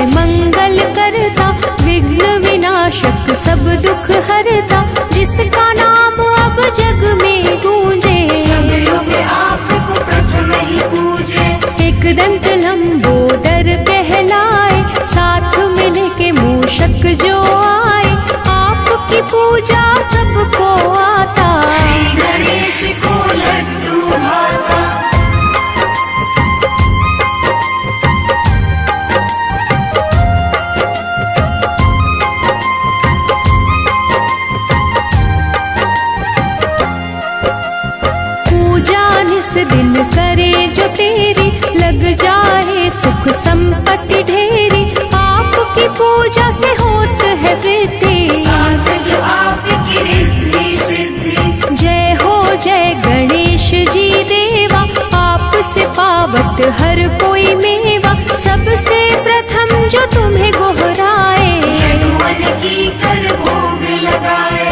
जय मंगल करता, विघ्न विनाशक सब दुख हरता, जिसका नाम अब जग में गूंजे, सब लोग आपको प्रथम ही पूजे। एक दंत लंबोदर कहलाए, साथ मिल के मूषक जो आए, आपकी पूजा सबको आता, श्री गणेश को लड्डू भाता। दिन करे जो तेरी, लग जाए सुख संपत्ति ढेरी, आपकी पूजा से होत है वृद्धि, साथ जो आपकी रिद्धि सिद्धि। जय हो जय गणेश जी देवा, आपसे पावत हर कोई मेवा, सबसे प्रथम जो तुम्हें गोहराए, यदुवन की कर भोग लगाए।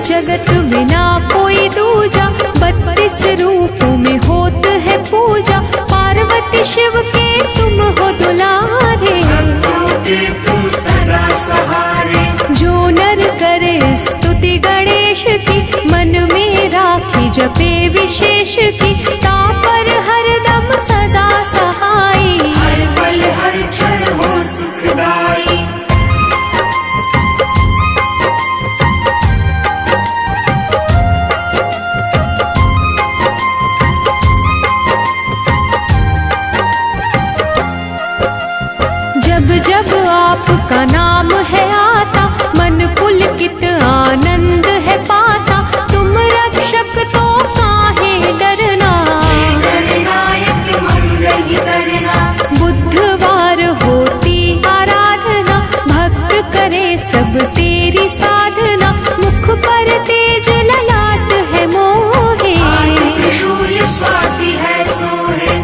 जगत बिना कोई दूजा, 32 रूपों में होत है पूजा, पार्वती शिव के तुम हो दुलारे, तुम सदा सहारे। जो नर करे स्तुति गणेश की, मन में राखी जपे विशेष की, तापर हरदम सदा सहाई, हर पल हर क्षण हो सुखदाई। जब आपका नाम है आता, मन पुलकित आनंद है पाता, तुम रक्षक तो काहे डरना, गणनायक मंगल ही करना। बुधवार होती आराधना, भक्त करे सब तेरी साधना, मुख पर तेज ललाट है मोहे, त्रिशूल स्वाति है सोहे।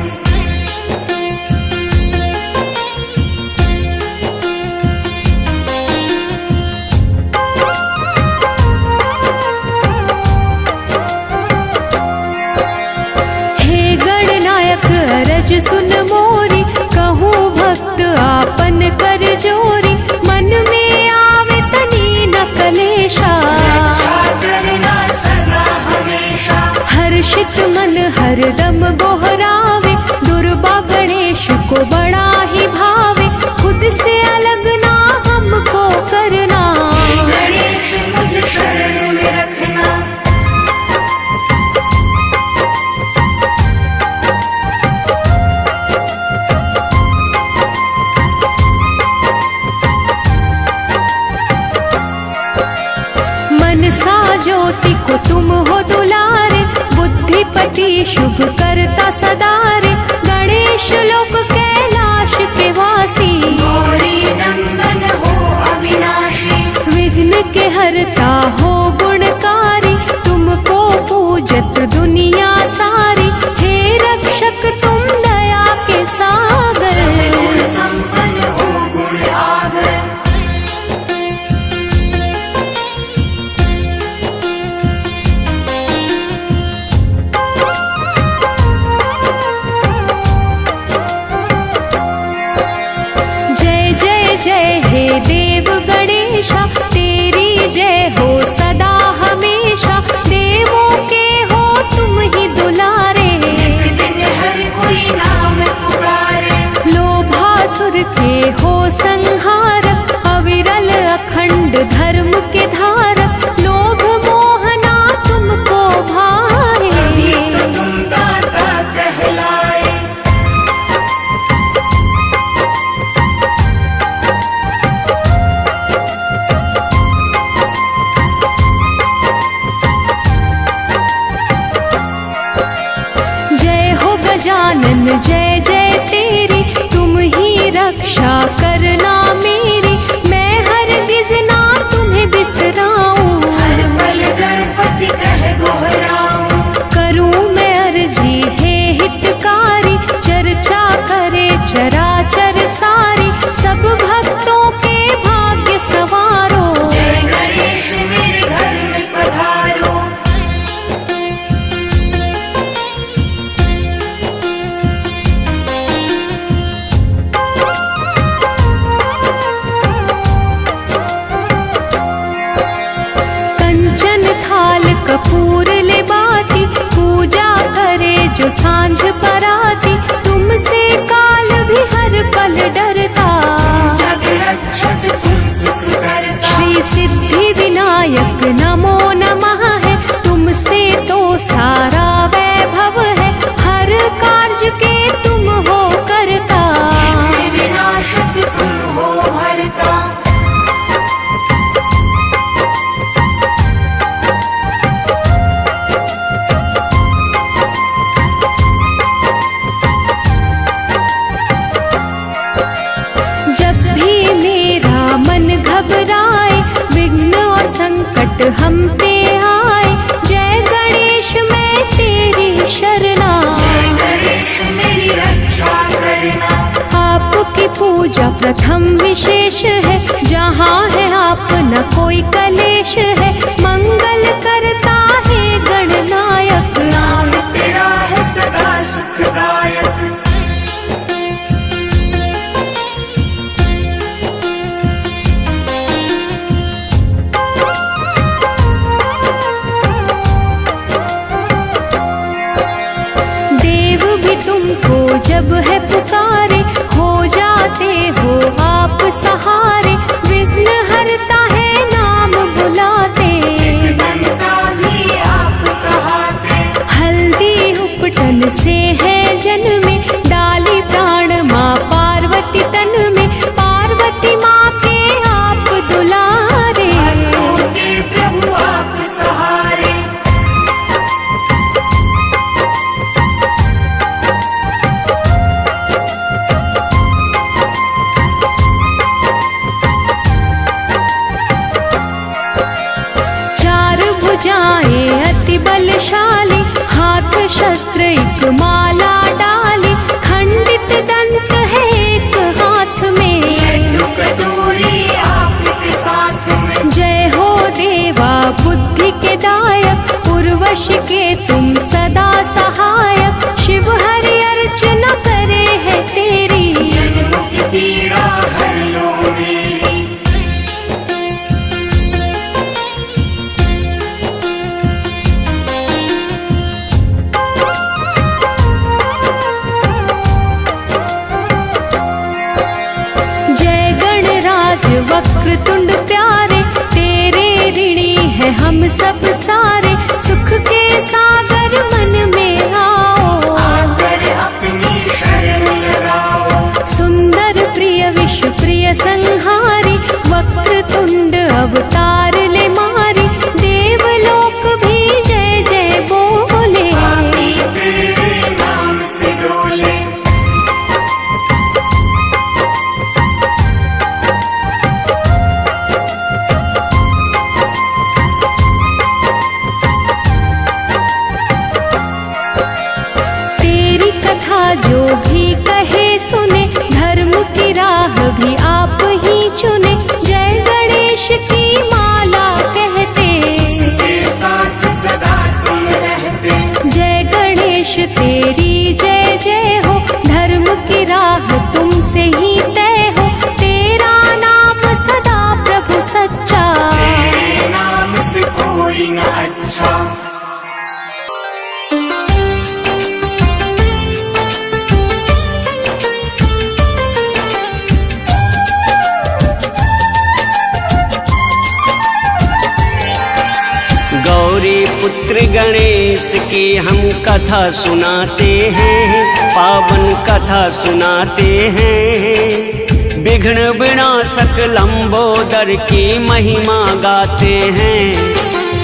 अरज सुन मोरी, कहूँ भक्त आपन कर जोरी, मन में आवे तनी न कलेशा, हर्षित मन हरदम गोहरावे, दुर्बा गणेश को बड़ा ही भावे, खुद से अलग ना हमको करना, गणेश मुझे शरण में रखना। ज्योति को तुम हो दुलारे, बुद्धिपति शुभ करता सदारे, गणेश लोक कैलाश के वासी, गौरी नंदन हो अविनाशी, विघ्न के हरता हो गुणकारी, तुमको पूजत दुनिया सारी, हे रक्षक तुम दया के सागर, गुण संपन्न हो गुण आगर। जय हे देव गणेशा, तेरी जय हो सदा हमेशा, देवों के हो तुम ही दुलारे, दिन हर कोई नाम पुकारे, लोभासुर के हो संहारक, अविरल अखंड धर्म के धारक, लोभ मोहना तुमको भाए, तुम दाता कहलाए। जो सांझ पराती, तुमसे काल भी हर पल डरता। जग रक्षक तुम सुख करता। श्री सिद्धि विनायक नमो नमः है, तुमसे तो सारा वैभव है, हर कार्य के तुम हो करता। विघ्न विनाशक तुम हो हरता। जब भी मेरा मन घबराए, विघ्न और संकट हम पे आए, जय गणेश मैं तेरी शरणा। जय गणेश मेरी रक्षा करना। आपकी पूजा प्रथम विशेष है, जहाँ है आप न कोई कलेश है, मंगल करता है गणनायक। नाम तेरा है सदा सुखदायक। देव भी तुमको जब है पुकारे, हो जाते हो आप सहारे, विघ्न हरता है नाम बुलाते। जनता भी आप कहाते। हल्दी उपटन से है जन्मे, डाली प्राण माँ पार्वती तन में, पार्वती माँ के आप दुलारे। भक्तों के प्रभु आप सहारे। चार भुजाएं अति बलशाली, हाथ शस्त्र एक माला डाली, खंडित दंत है एक हाथ में। लड्डू कटोरी आपके साथ में। जय हो देवा बुद्धि के दायक, उर्वश के तुम सदा सहायक, शिव हरि अर्चना करे है तेरी। जन्म की पीड़ा हर लो मेरी। जय गणराज वक्रतुंड प्यारे, तेरे ऋणी है हम सब सारे, सुख के सागर मन में आओ। आकर अपनी शरण लगाओ। सुंदर प्रिय विश्व प्रिय संहारी, वक्रतुंड अवतार ले मारी, देवलोक भी जय जय बोले। पापी तेरे नाम से डोले। तेरी कथा जो भी कहे सुने, धर्म की राह भी आप ही चुने, जय गणेश की माला कहते। इसके साथ सदा तुम रहते। जय गणेश तेरी जय जय हो, धर्म की राह तुमसे ही तय हो, तेरा नाम सदा प्रभु सच्चा। तेरे नाम से कोई न अच्छा। गौरी पुत्र गणेश की हम कथा सुनाते हैं, पावन कथा सुनाते हैं। विघ्न विनाशक लंबोदर की महिमा गाते हैं,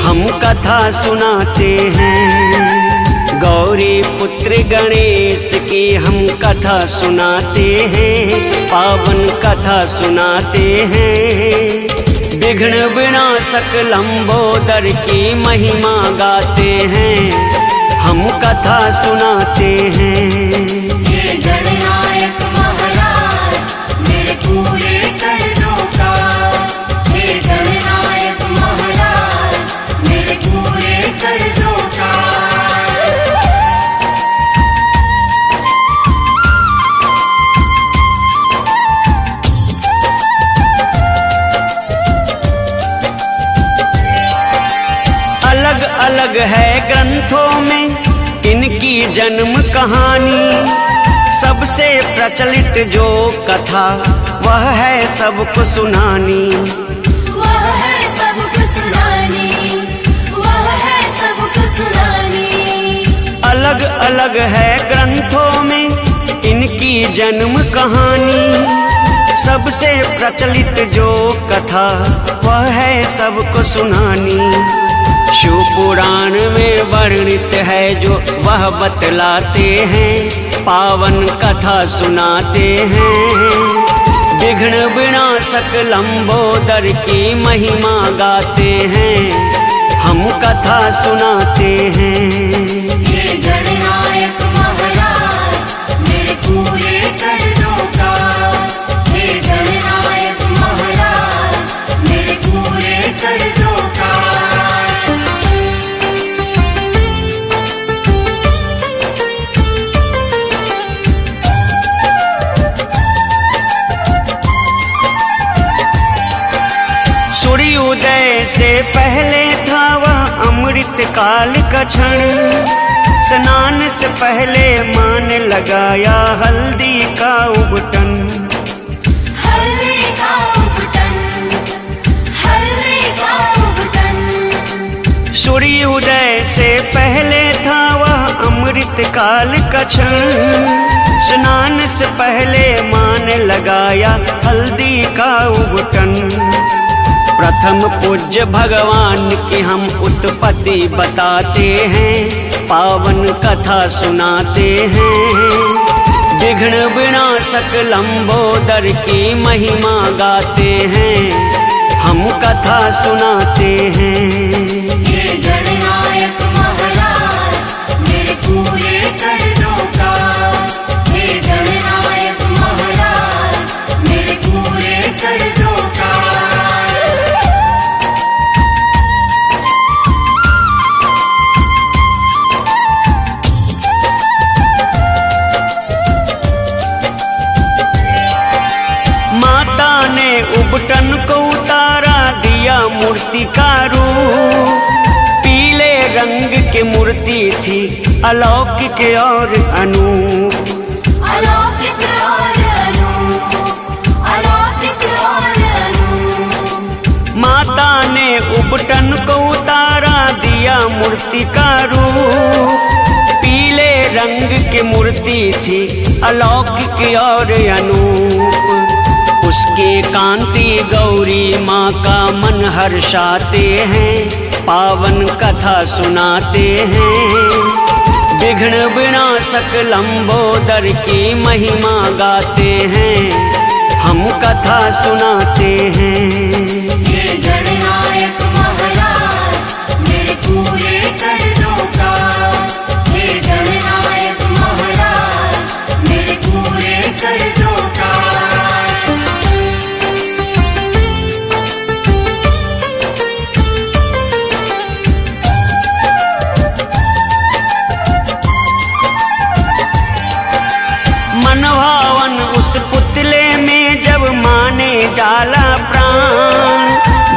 हम कथा सुनाते हैं। गौरी पुत्र गणेश की हम कथा सुनाते हैं, पावन कथा सुनाते हैं। विघ्न विनाशक लंबोदर की महिमा गाते हैं, हम कथा सुनाते हैं। हे गणनायक महाराज मेरे पूरे कर दो काज। हे गणनायक महाराज मेरे पूरे कर दो काज। अलग अलग है ग्रंथों में इनकी जन्म कहानी सबसे प्रचलित जो कथा वह है सबको सुनानी। वह है सबको सुनानी, वह है सबको सुनानी। अलग अलग है ग्रंथों में इनकी जन्म कहानी सबसे प्रचलित जो कथा वह है सबको सुनानी। शिव पुराण में वर्णित है जो वह बतलाते हैं, पावन कथा सुनाते हैं। विघ्न विनाशक लंबोदर की महिमा गाते हैं, हम कथा सुनाते हैं। हे गणनायक महाराज मेरे पूरे कर दो काज। हे गणनायक महाराज मेरे पूरे कर दो काज। सूर्योदय से पहले था वह अमृत काल का क्षण, स्नान से पहले माँ ने लगाया हल्दी का उबटन। हल्दी का उबटन, हल्दी का उबटन। सूर्योदय से पहले था वह अमृत काल का क्षण, स्नान से पहले माँ ने लगाया हल्दी का उबटन। प्रथम पूज्य भगवान की हम उत्पत्ति बताते हैं, पावन कथा सुनाते हैं। विघ्न विनाशक लंबोदर की महिमा गाते हैं, हम कथा सुनाते हैं। हे गणनायक महाराज मेरे पूरे कर दो काज। हे गणनायक महाराज मेरे पूरे कर दो काज। माता ने उबटन को उतारा दिया मूर्ति का रूप। पीले रंग की मूर्ति थी अलौकिक और अनूप। अलौकिक और अनूप, अलौकिक और अनूप। माता ने उबटन को उतारा दिया मूर्ति का रूप। पीले रंग की मूर्ति थी अलौकिक और अनूप। उसकी कांति गौरी माँ का मन हर्षाते हैं, पावन कथा सुनाते हैं। विघ्न विनाशक लंबोदर की महिमा गाते हैं, हम कथा सुनाते हैं। हे गणनायक महाराज मेरे पूरे कर दो काज। हे गणनायक महाराज मेरे पूरे कर दो काज। मनभावन उस पुतले में जब माँ ने डाला प्राण,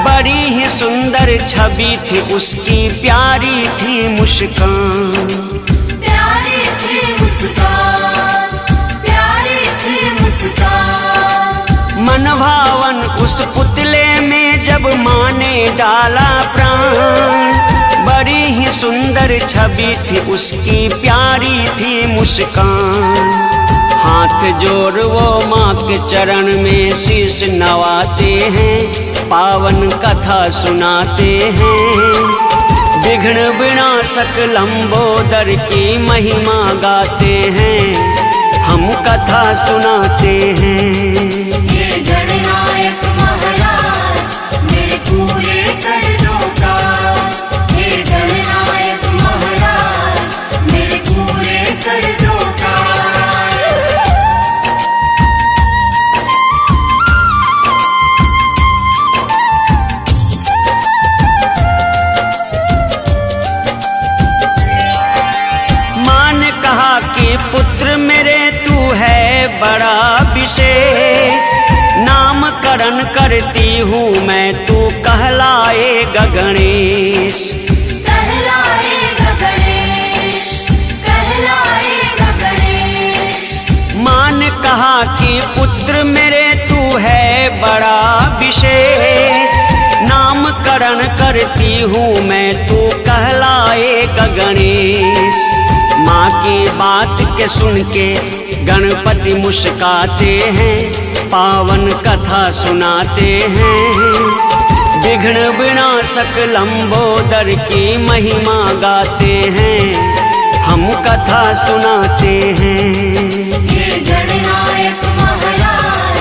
बड़ी ही सुंदर छवि थी उसकी, प्यारी थी मुस्कान। प्यारी थी मुस्कान, प्यारी थी मुस्कान। मनभावन उस पुतले में जब माँ ने डाला प्राण, बड़ी ही सुंदर छवि थी उसकी, प्यारी थी मुस्कान। हाथ जोड़ वो माँ के चरण में शीश नवाते हैं, पावन कथा सुनाते हैं। विघ्न विनाशक लंबोदर की महिमा गाते हैं, हम कथा सुनाते हैं। हे गणनायक महाराज मेरे पूरे कर दो काज। हे गणनायक महाराज मेरे पूरे कर दो काज। कि पुत्र मेरे तू है बड़ा विशेष, नामकरण करती हूँ मैं तू कहलाएगा गणेश। कहलाएगा गणेश, कहलाएगा कहा कि पुत्र मेरे तू है बड़ा विशेष, नामकरण करती हूँ मैं तू कहलाएगा गणेश। माँ की बात के सुन के गणपति मुस्काते हैं, पावन कथा सुनाते हैं। विघ्न विनाशक लंबोदर की महिमा गाते हैं, हम कथा सुनाते हैं। हे गणनायक महाराज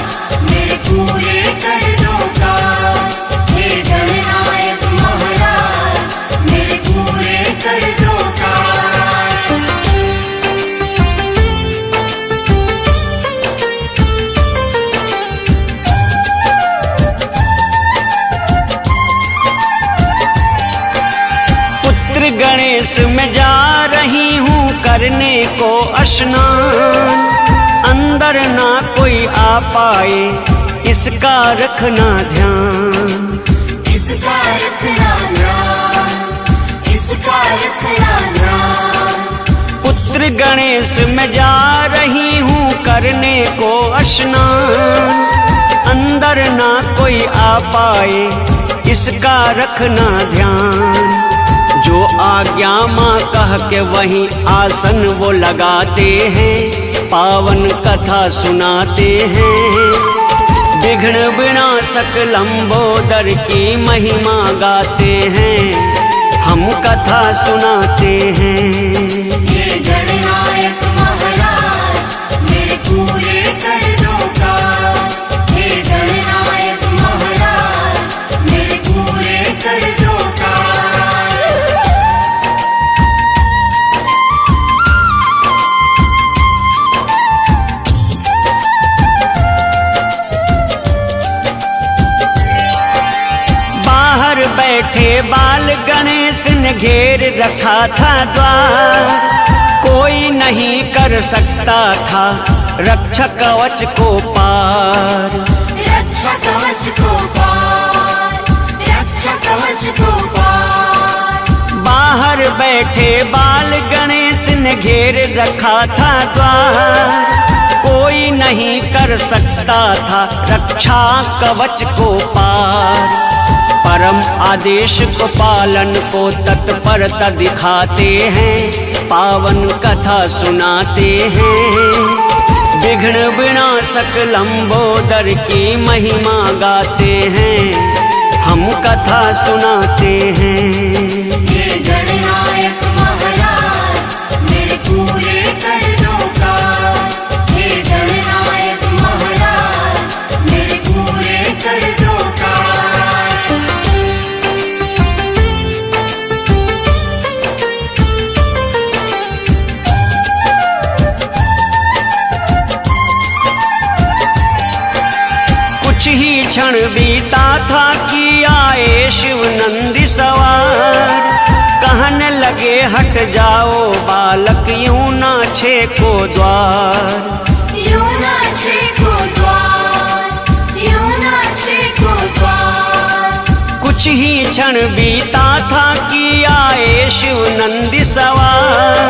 मेरे पूरे कर दो काज, हे गणनायक महाराज मेरे पूरे कर दो काज। पुत्र गणेश मैं जा रही हूँ करने को स्नान, अंदर ना कोई आ पाए इसका रखना ध्यान। इसका रखना ध्यान, इसका रखना ध्यान। पुत्र गणेश मैं जा रही हूँ करने को स्नान, अंदर ना कोई आ पाए इसका रखना ध्यान। जो आज्ञा माँ कह के वहीं आसन वो लगाते हैं, पावन कथा सुनाते हैं। विघ्न विनाशक लंबोदर की महिमा गाते हैं, हम कथा सुनाते हैं। हे गणनायक महाराज मेरे पूरे कर दो काज, हे गणनायक महाराज मेरे पूरे कर दो काज। बैठे बाल गणेश ने घेर रखा था द्वार, कोई नहीं कर सकता था रक्षा कवच को पार। रक्षा कवच को पार, रक्षा कवच को पार। बाहर बैठे बाल गणेश ने घेर रखा था द्वार, कोई नहीं कर सकता था रक्षा कवच को पार। परम आदेश को पालन को तत्परता दिखाते हैं, पावन कथा सुनाते हैं। विघ्न विनाशक लंबोदर की महिमा गाते हैं, हम कथा सुनाते हैं। हे गणनायक महाराज मेरे पूरे कर दो काज, हे गणनायक महाराज मेरे पूरे कर दो काज। कुछ ही क्षण बीता था कि आए शिव नंदी सवार, कहने लगे हट जाओ बालक यूं ना छेको द्वार। यूं ना छेको द्वार, यूं ना छेको द्वार। कुछ ही क्षण बीता था कि आए शिव नंदी सवार,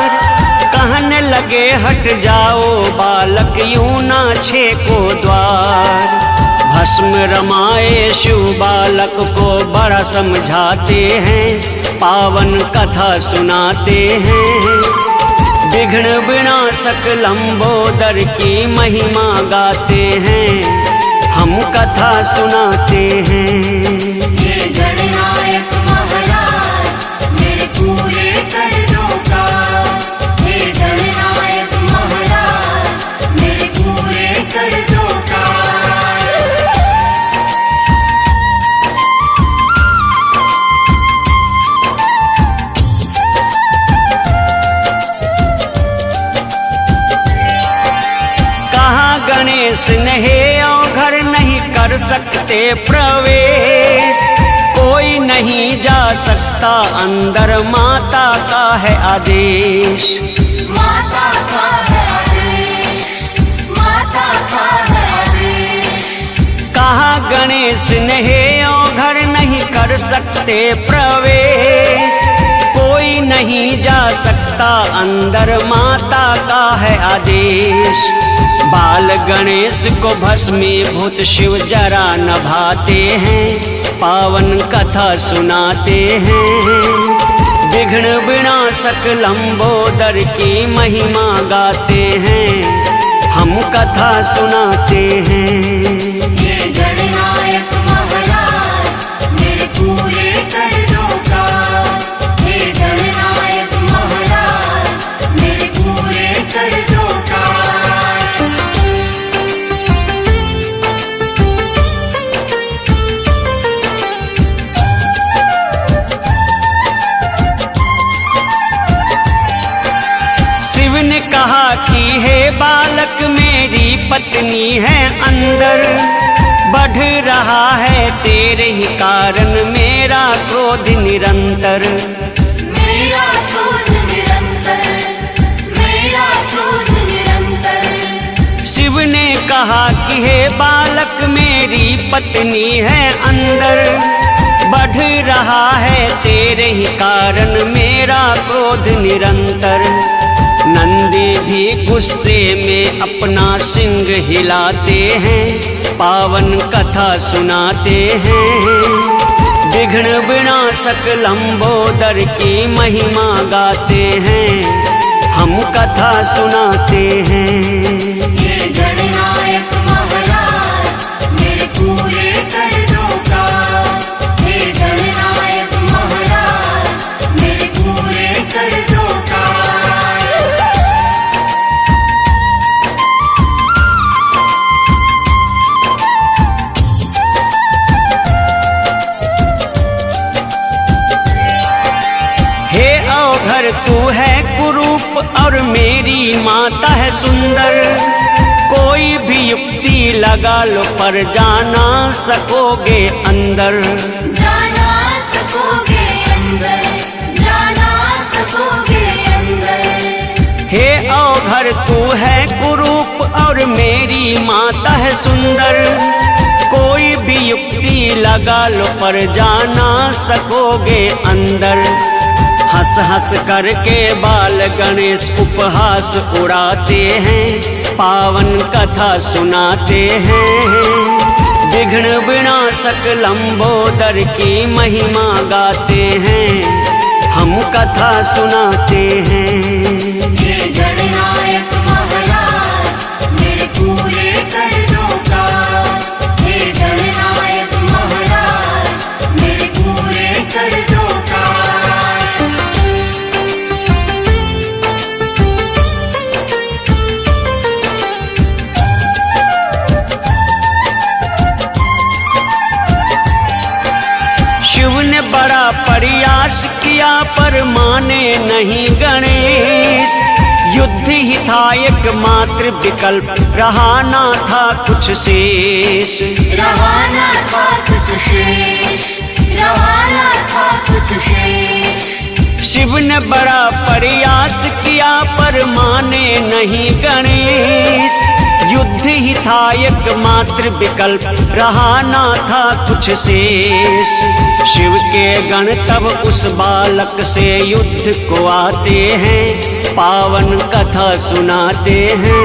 कहने लगे हट जाओ बालक यूं ना छेको द्वार। भस्म रमाए शिव बालक को बड़ा समझाते हैं, पावन कथा सुनाते हैं। विघ्न विनाशक लंबोदर की महिमा गाते हैं, हम कथा सुनाते हैं। हे गणनायक महाराज मेरे पूरे कर दो काज, हे गणनायक महाराज मेरे पूरे कर दो काज। गणेश नहीं और घर नहीं कर सकते प्रवेश, कोई नहीं जा सकता अंदर, माता का है आदेश। माता का है आदेश, माता का है आदेश। कहा गणेश नहीं और घर नहीं कर सकते प्रवेश, कोई नहीं जा सकता अंदर, माता का है आदेश। बाल गणेश को भस्मीभूत शिव जरा नभाते हैं, पावन कथा सुनाते हैं। विघ्न विनाशक लंबोदर की महिमा गाते हैं, हम कथा सुनाते हैं। हे गणनायक महाराज मेरे पूरे कर दो काज। हे गणनायक महाराज मेरे पूरे कर दो काज। शिव ने कहा कि हे बालक मेरी पत्नी है अंदर, बढ़ रहा है तेरे ही कारण मेरा क्रोध निरंतर। मेरा क्रोध निरंतर, मेरा क्रोध निरंतर। शिव ने कहा कि हे बालक मेरी पत्नी है अंदर, बढ़ रहा है तेरे ही कारण मेरा क्रोध निरंतर। नंदी भी गुस्से में अपना सिंग हिलाते हैं, पावन कथा सुनाते हैं। विघ्न विनाशक लंबोदर की महिमा गाते हैं, हम कथा सुनाते हैं। हे गणनायक महाराज मेरे पूरे कर दो काज। हे गणनायक महाराज मेरे पूरे कर दो काज। हे अवघर तू है कुरूप और मेरी माता है सुंदर, कोई भी युक्ति लगा लो पर जाना सकोगे अंदर। जाना सकोगे अंदर, जाना सकोगे अंदर। हे अवघर तू है कुरूप और मेरी माता है सुंदर, कोई भी युक्ति लगा लो पर जाना सकोगे अंदर। हंस हंस करके बाल गणेश उपहास उड़ाते हैं, पावन कथा सुनाते हैं। विघ्न विनाशक लंबोदर की महिमा गाते हैं, हम कथा सुनाते हैं। हे गणनायक महाराज मेरे पूरे कर दो काज। हे गणनायक महाराज मेरे पूरे कर दो काज। शिव ने बड़ा प्रयास किया पर माने नहीं गणेश, युद्ध ही था एकमात्र विकल्प, रहा ना था कुछ शेष। रवाना था कुछ शेष, रवाना था कुछ शेष। शिव ने बड़ा प्रयास किया पर माने नहीं गणेश, युद्ध ही था एकमात्र विकल्प, रहा ना था कुछ शेष। शिव के गण तब उस बालक से युद्ध को आते हैं, पावन कथा सुनाते हैं।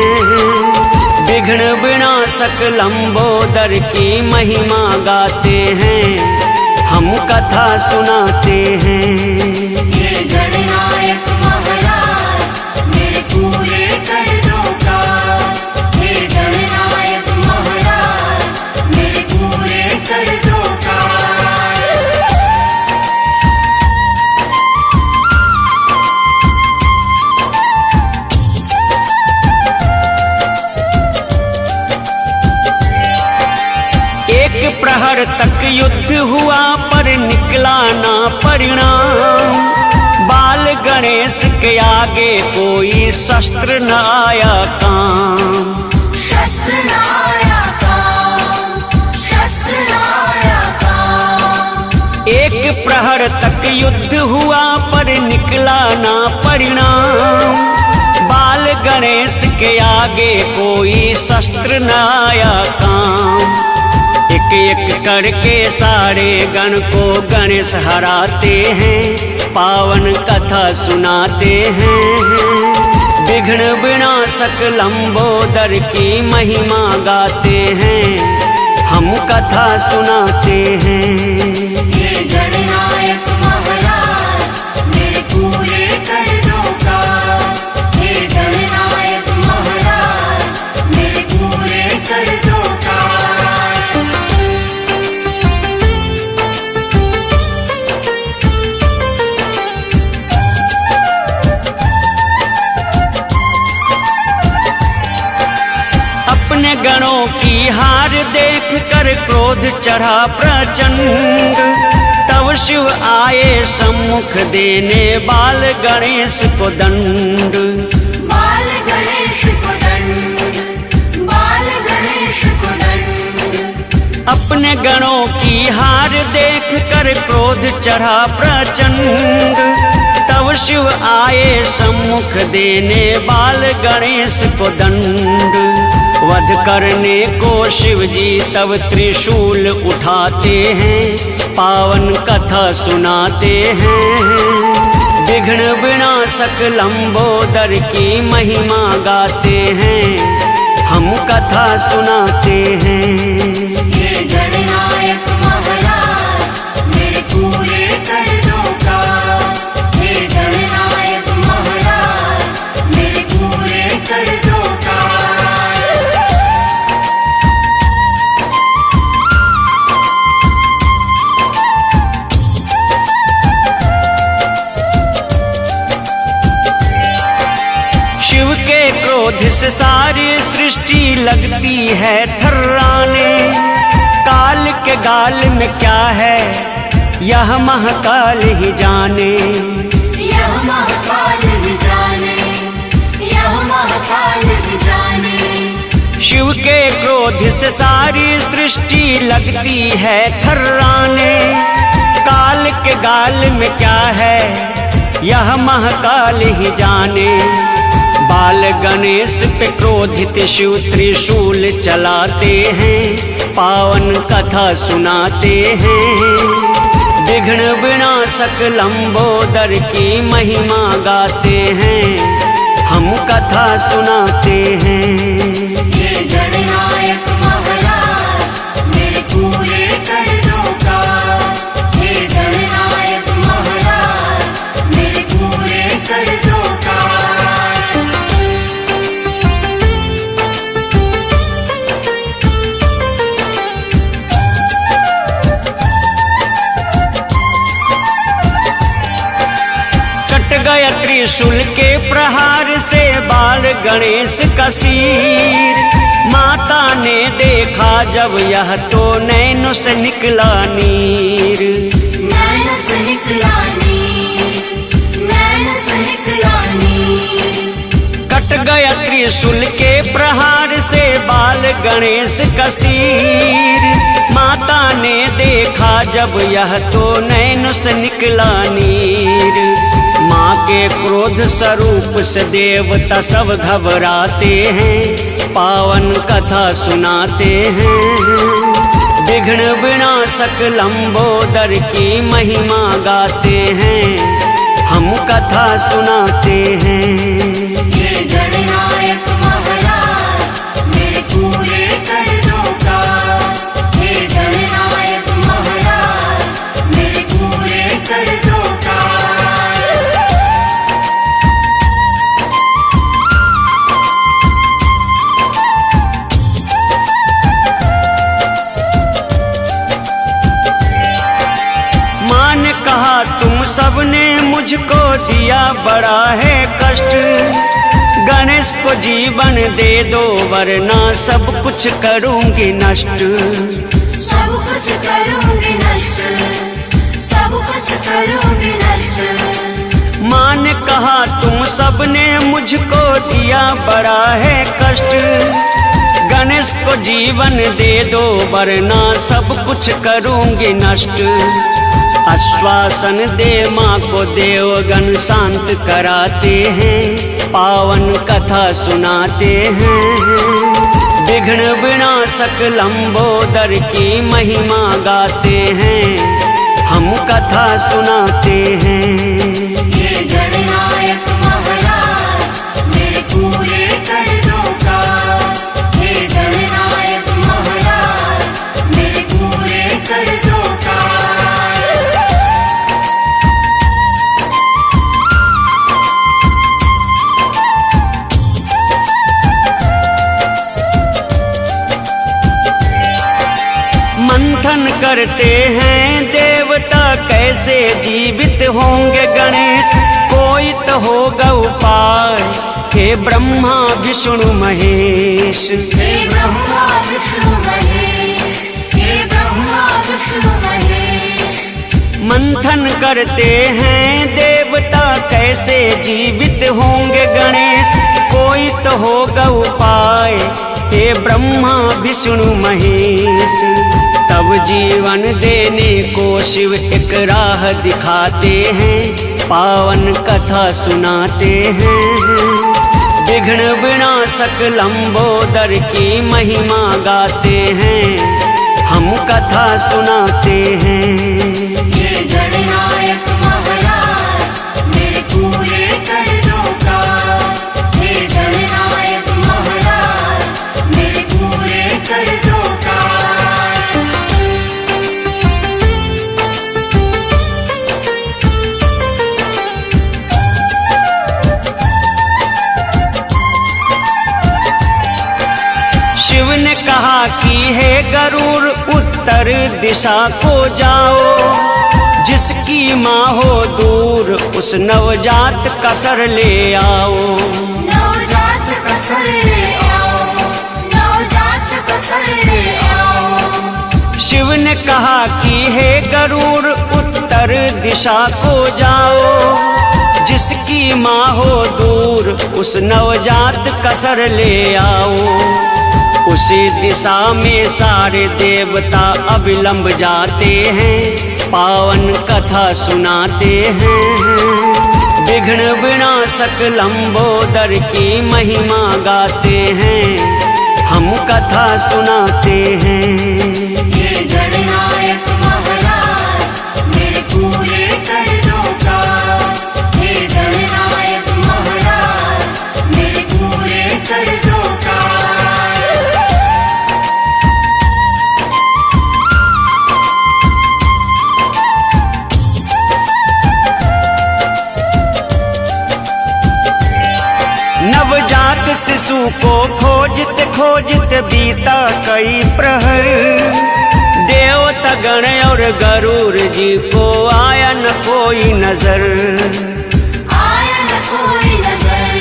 विघ्न विनाशक लंबोदर की महिमा गाते हैं, हम कथा सुनाते हैं। हे गणनायक महाराज मेरे पूरे कर दो काज। हे गणनायक महाराज मेरे पूरे कर दो काज। एक प्रहर तक युद्ध हुआ पर निकला ना परिणाम, बाल गणेश के आगे कोई शस्त्र न आया काम। शस्त्र न आया काम, शस्त्र न आया काम। एक प्रहर तक युद्ध हुआ पर निकला ना परिणाम, बाल गणेश के आगे कोई शस्त्र न आया काम। एक एक एक करके सारे गण को गणेश हराते हैं, पावन कथा सुनाते हैं। विघ्न विनाशक लंबोदर की महिमा गाते हैं, हम कथा सुनाते हैं। हे गणनायक महाराज मेरे पूरे कर दो काज। हे गणनायक महाराज मेरे पूरे कर दो काज। अपने गणों की हार देख कर क्रोध चढ़ा प्रचंड, तब शिव आए सम्मुख देने बाल गणेश को दंड। बाल गणेश को दंड, बाल गणेश को दंड। अपने गणों की हार देख कर क्रोध चढ़ा प्रचंड, तब शिव आए सम्मुख देने बाल गणेश को दंड। वध करने को शिव जी तब त्रिशूल उठाते हैं, पावन कथा सुनाते हैं। विघ्न विनाशक लंबोदर की महिमा गाते हैं, हम कथा सुनाते हैं। हे गणनायक महाराज मेरे पूरे कर दो काज। हे गणनायक महाराज मेरे पूरे कर दो काज। शिव के क्रोध से सारी सृष्टि लगती है थर्राने। काल के गाल में क्या है यह महाकाल ही जाने। यह महाकाल ही जाने, यह महाकाल ही जाने। शिव के क्रोध से सारी सृष्टि लगती है थर्राने। काल के गाल में क्या है यह महाकाल ही जाने। बाल गणेश पे क्रोधित शिव त्रिशूल चलाते हैं, पावन कथा सुनाते हैं। विघ्न विनाशक लंबोदर की महिमा गाते हैं, हम कथा सुनाते हैं। हे गणनायक महाराज मेरे पूरे कर दो काज। हे गणनायक महाराज मेरे पूरे कर दो काज। गया त्रिशूल के प्रहार से बाल गणेश का सिर। माता ने देखा जब यह तो नैनों से निकला नीर। नैनों से निकला नीर, नैनों से निकला नीर। कट गया त्रिशूल के प्रहार से बाल गणेश का सिर। माता ने देखा जब यह तो नैनों से निकला नीर। माँ के क्रोध स्वरूप से देवता सब घबराते हैं, पावन कथा सुनाते हैं। विघ्न विनाशक लंबोदर की महिमा गाते हैं, हम कथा सुनाते हैं। हे गणनायक महाराज मेरे पूरे कर दो काज। हे गणनायक महाराज मेरे पूरे कर दो काज। तुम सबने मुझको दिया बड़ा है कष्ट। गणेश को जीवन दे दो वरना सब कुछ करूंगी नष्ट। सब कुछ करूंगी नष्ट, सब कुछ करूंगी नष्ट। माँ ने कहा तुम सबने मुझको दिया बड़ा है कष्ट। गणेश को जीवन दे दो वरना सब कुछ करूंगी नष्ट। आश्वासन दे माँ को देवगण शांत कराते हैं, पावन कथा सुनाते हैं। विघ्न विनाशक लंबोदर की महिमा गाते हैं, हम कथा सुनाते हैं। हे गणनायक महाराज मेरे पूरे कर दो काज। हे गणनायक महाराज मेरे पूरे कर दो काज। मंथन करते हैं देवता कैसे जीवित होंगे गणेश, कोई तो होगा उपाय, हे ब्रह्मा विष्णु महेश। हे ब्रह्मा विष्णु महेश, हे ब्रह्मा विष्णु महेश। मंथन करते हैं देवता कैसे जीवित होंगे गणेश, कोई तो होगा उपाय, हे ब्रह्मा विष्णु महेश। तब जीवन देने को शिव एक राह दिखाते हैं, पावन कथा सुनाते हैं। विघ्न विनाशक लंबोदर की महिमा गाते हैं, हम कथा सुनाते हैं। हे गणनायक महाराज मेरे पूरे कर दो काज। हे गणनायक महाराज मेरे पूरे कर दो काज। शिव ने कहा कि हे गरुड़ उत्तर दिशा को जाओ, जिसकी माँ हो दूर उस नवजात का सर ले आओ। नवजात का सर ले आओ, नवजात का सर ले आओ। शिव ने कहा कि हे गरुड़ उत्तर दिशा को जाओ, जिसकी माँ हो दूर उस नवजात का सर ले आओ। उसी दिशा में सारे देवता अविलंब जाते हैं, पावन कथा सुनाते हैं। विघ्न विनाशक लंबोदर की महिमा गाते हैं, हम कथा सुनाते हैं। हे गणनायक महाराज मेरे पूरे कर दो काज। हे गणनायक महाराज मेरे पूरे कर दो काज। नवजात शिशु को खोजते खोजते बीता कई प्रहर, देवता गण और गरुड़ जी को आया न कोई नजर। आया न कोई नजर,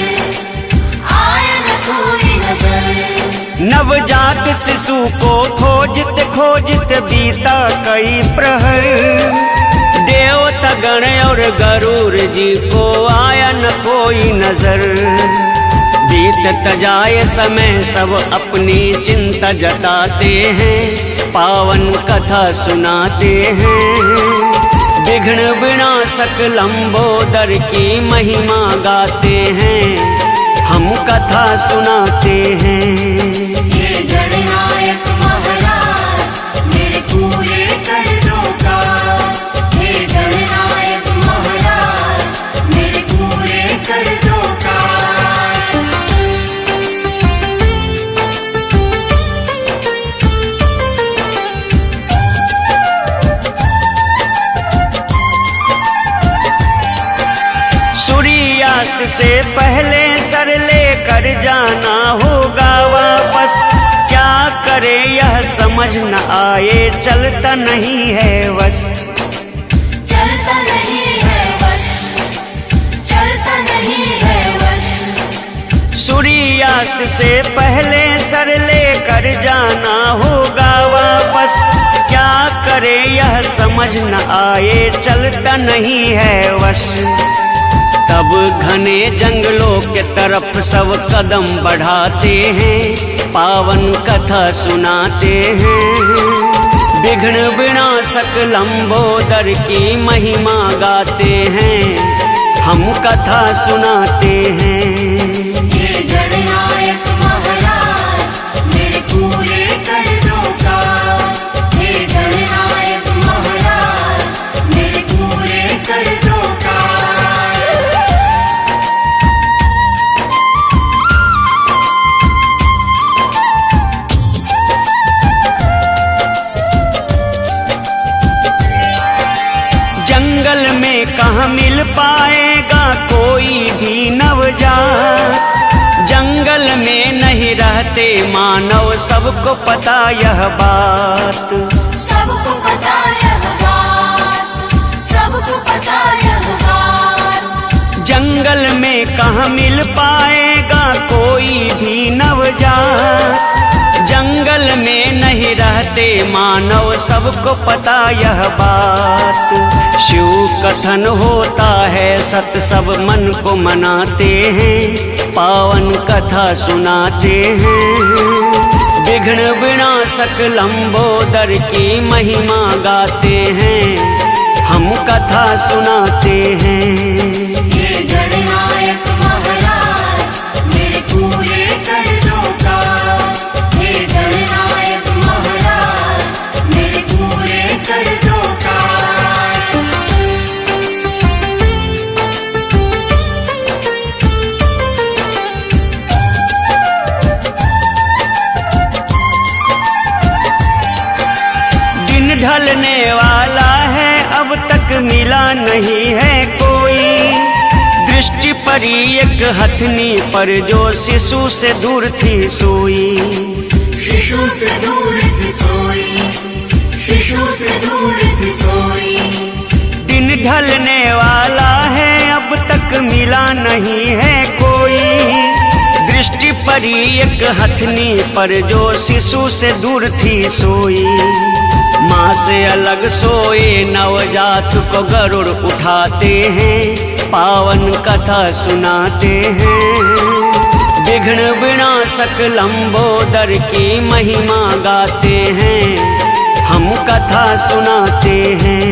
आया न कोई नजर। नवजात शिशु को खोजते खोजते बीता कई प्रहर, देवता गण और गरुड़ जी को आया न कोई नजर। बीतत जाए समय सब अपनी चिंता जताते हैं, पावन कथा सुनाते हैं। विघ्न विनाशक लंबोदर की महिमा गाते हैं, हम कथा सुनाते हैं। हे गणनायक महाराज मेरे पूरे कर दो काज। हे गणनायक महाराज मेरे पूरे कर दो काज। सूर्यास्त से पहले सर लेकर जाना होगा वापस, क्या करे यह समझ न आए, चलता नहीं है बस। चलता नहीं है वश, चलता नहीं है वश। सूर्यास्त से पहले सर लेकर जाना होगा वापस, क्या करे यह समझ न आए, चलता नहीं है वश। तब घने जंगलों के तरफ सब कदम बढ़ाते हैं, पावन कथा सुनाते हैं। विघ्न विनाशक लंबोदर की महिमा गाते हैं, हम कथा सुनाते हैं। हे गणनायक महाराज मेरे कहाँ मिल पाएगा कोई भी नवजात। जंगल में नहीं रहते मानव, सबको पता यह बात। सबको पता यह बात, सबको पता यह बात। जंगल में कहाँ मिल पाएगा कोई भी नवजात। जंगल में नहीं रहते मानव, सबको पता यह बात। शिव कथन होता है सत, सब मन को मनाते हैं, पावन कथा सुनाते हैं। विघ्न विनाशक लंबोदर की महिमा गाते हैं, हम कथा सुनाते हैं। हे गणनायक महाराज मेरे पूरे कर दो काज। हे गणनायक महाराज मेरे पूरे कर दो काज। दिन ढलने वाला है, अब तक मिला नहीं है कोई। दृष्टि परी एक हथनी पर, जो शिशु से दूर थी सोई। शिशु से दूर थी सोई, शिशु से दूर थी सोई। दिन ढलने वाला है, अब तक मिला नहीं है कोई। दृष्टि परी एक हथनी पर, जो शिशु से दूर थी सोई। माँ से अलग सोए नवजात को गरुड़ उठाते हैं, पावन कथा सुनाते हैं। विघ्न विनाशक लंबोदर की महिमा गाते हैं, हम कथा सुनाते हैं।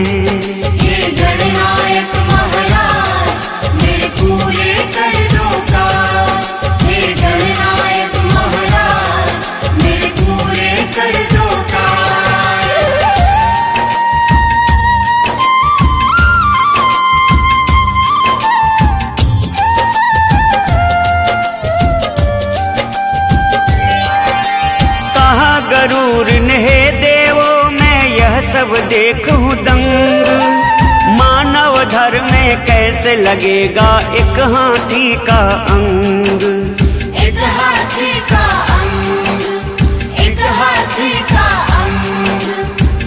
हे गणनायक महाराज मेरे पूरे कर दो काज। हे गणनायक महाराज मेरे पूरे कर दो काज। गरुड़ ने देवो मैं यह सब देखूं दंग। मानव धर्म में कैसे लगेगा एक हाथी का अंग। एक हाथी का अंग, एक हाथी का अंग।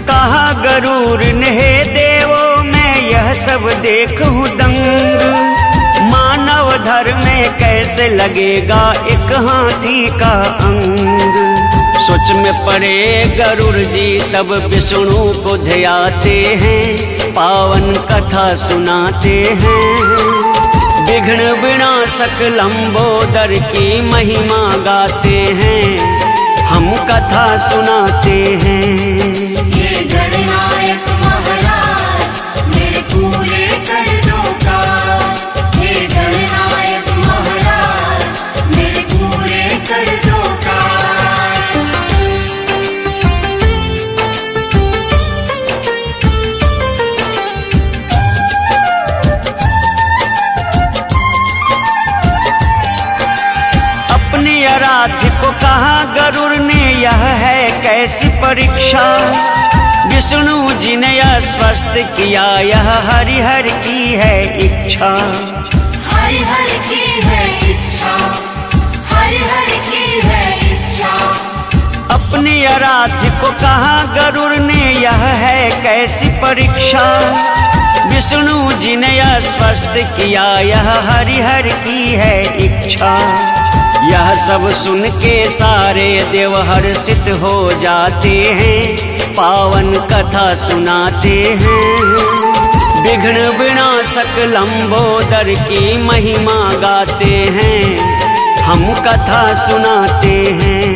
कहा गरुड़ ने देवो मैं यह सब देखूं दंग। मानव धर्म में कैसे लगेगा एक हाथी का अंग। सोच में पड़े गरुड़ जी तब विष्णु को ध्याते हैं, पावन कथा सुनाते हैं। विघ्न विनाशक लंबोदर की महिमा गाते हैं, हम कथा सुनाते हैं। हे गणनायक महाराज मेरे पूरे कर दो काज। हे गणनायक महाराज मेरे पूरे कर दो काज। अपनी आराध्य को कहा गरुड़ ने यह है कैसी परीक्षा। विष्णु जी ने यह स्वस्थ किया, यह हरिहर की है इच्छा। हरिहर की है इच्छा, हरिहर की है इच्छा। अपनी आराध्य को कहा गरुड़ ने यह है कैसी परीक्षा। विष्णु जी ने यह स्वस्थ किया, यह हरिहर की है इच्छा। यह सब सुन के सारे देव हर्षित हो जाते हैं, पावन कथा सुनाते हैं। विघ्न विनाशक लंबोदर की महिमा गाते हैं, हम कथा सुनाते हैं।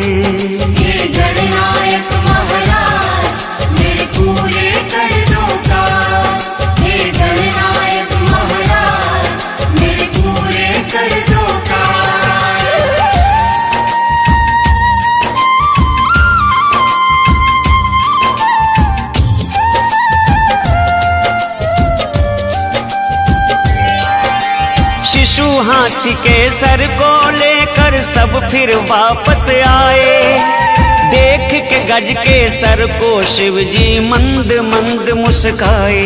हे गणनायक महाराज मेरे पूरे कर दो काज। हे गणनायक महाराज मेरे पूरे कर दो काज। शिशु हाथी के सर को लेकर सब फिर वापस आए। देख के गज के सर को शिव जी मंद मंद मुस्काए।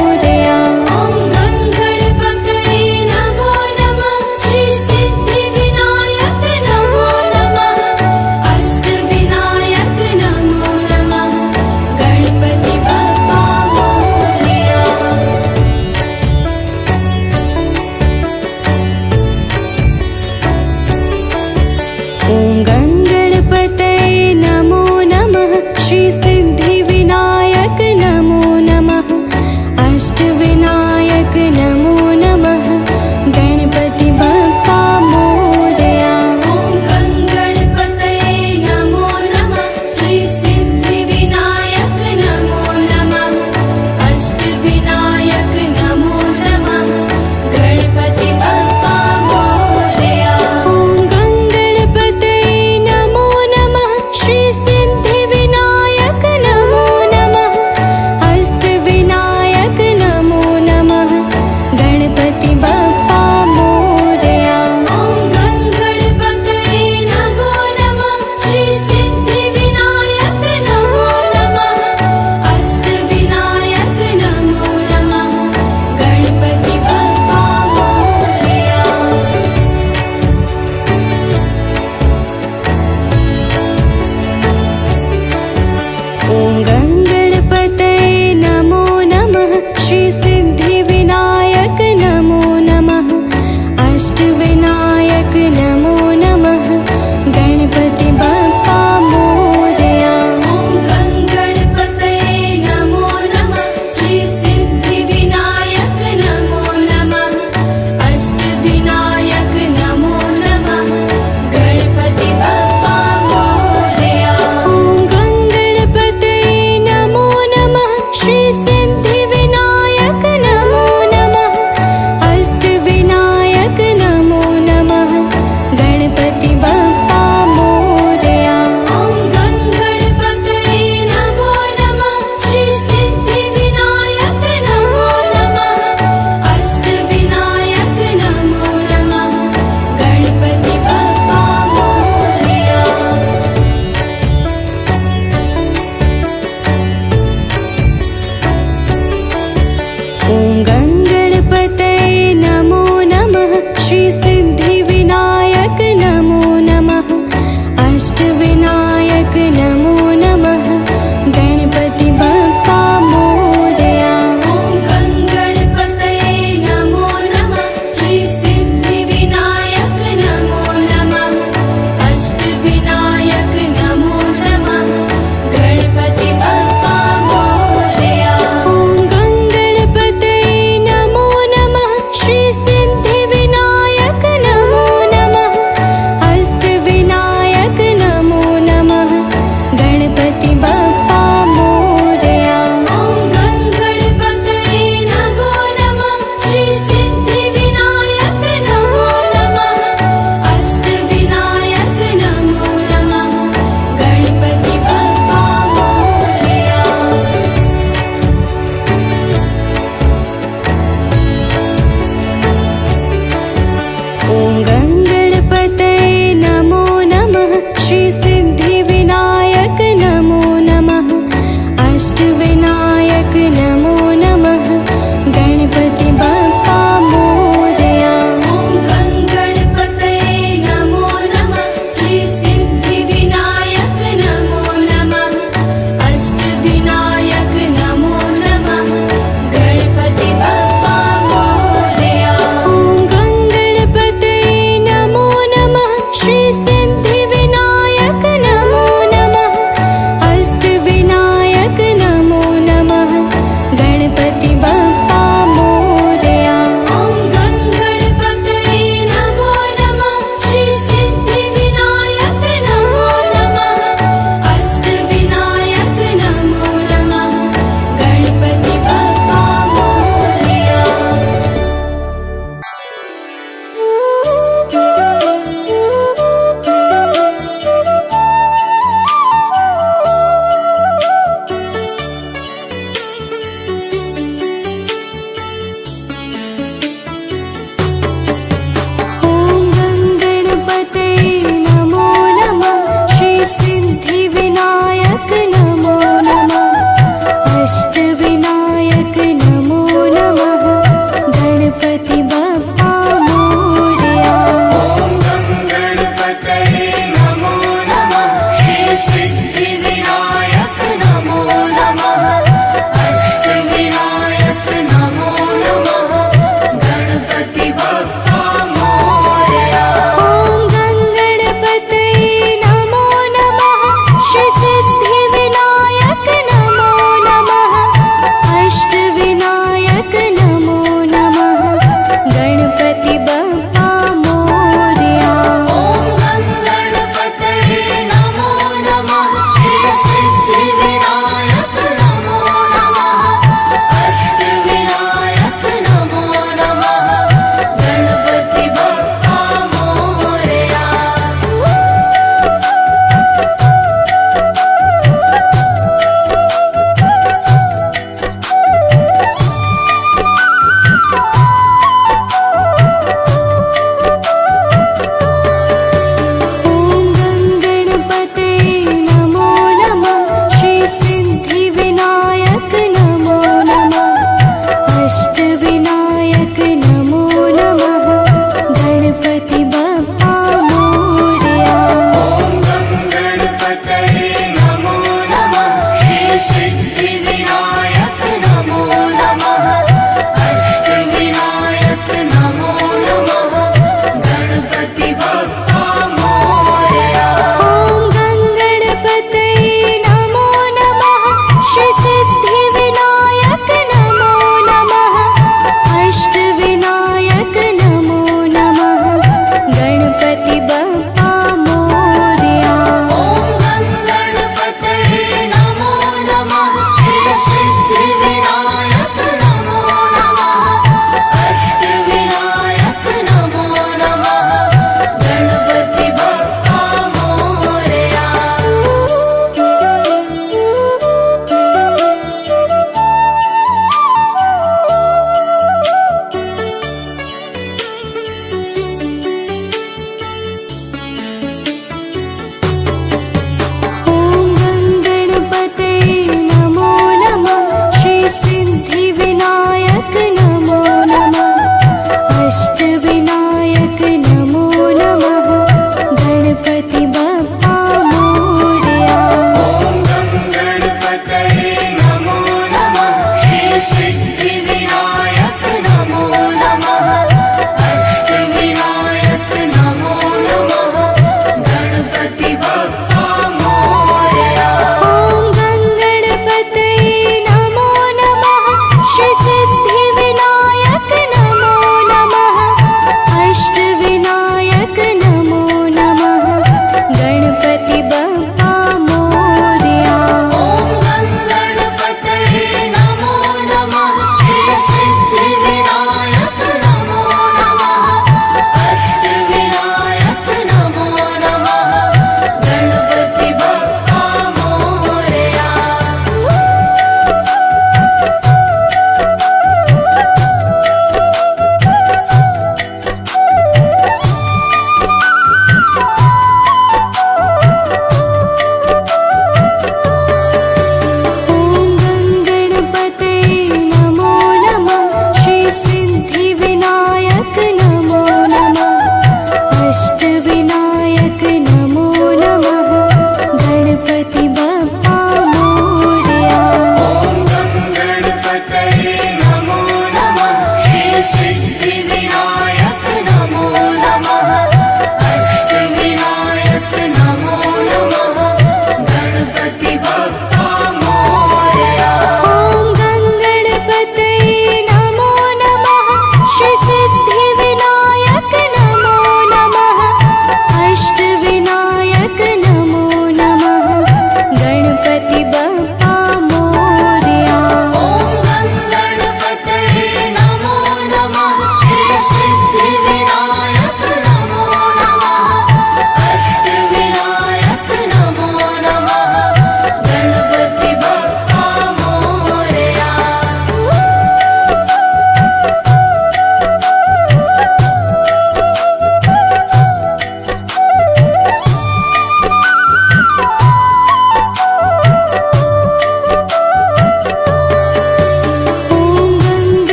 मोरया ॐ गणपतये नमो नमः श्री सिद्धिविनायक नमो नमः अष्टविनायक नमो नमः गणपति बप्पा मोरया ॐ गणपतये नमो नमः श्री सिद्धिविनायक नमो नमः अष्टविनायक नमो नमः गणपति बप्पा मोरया ॐ गणपतये नमो नमः श्री सिद्धिविनायक नमो नमः अष्टविनायक नमो नमः गणपति बप्पा मोरया ॐ गणपतये नमो नमः श्री सिद्धिविनायक नमो नमः अष्टविनायक नमो नमः गणपति बप्पा मोरया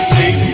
सिद्ध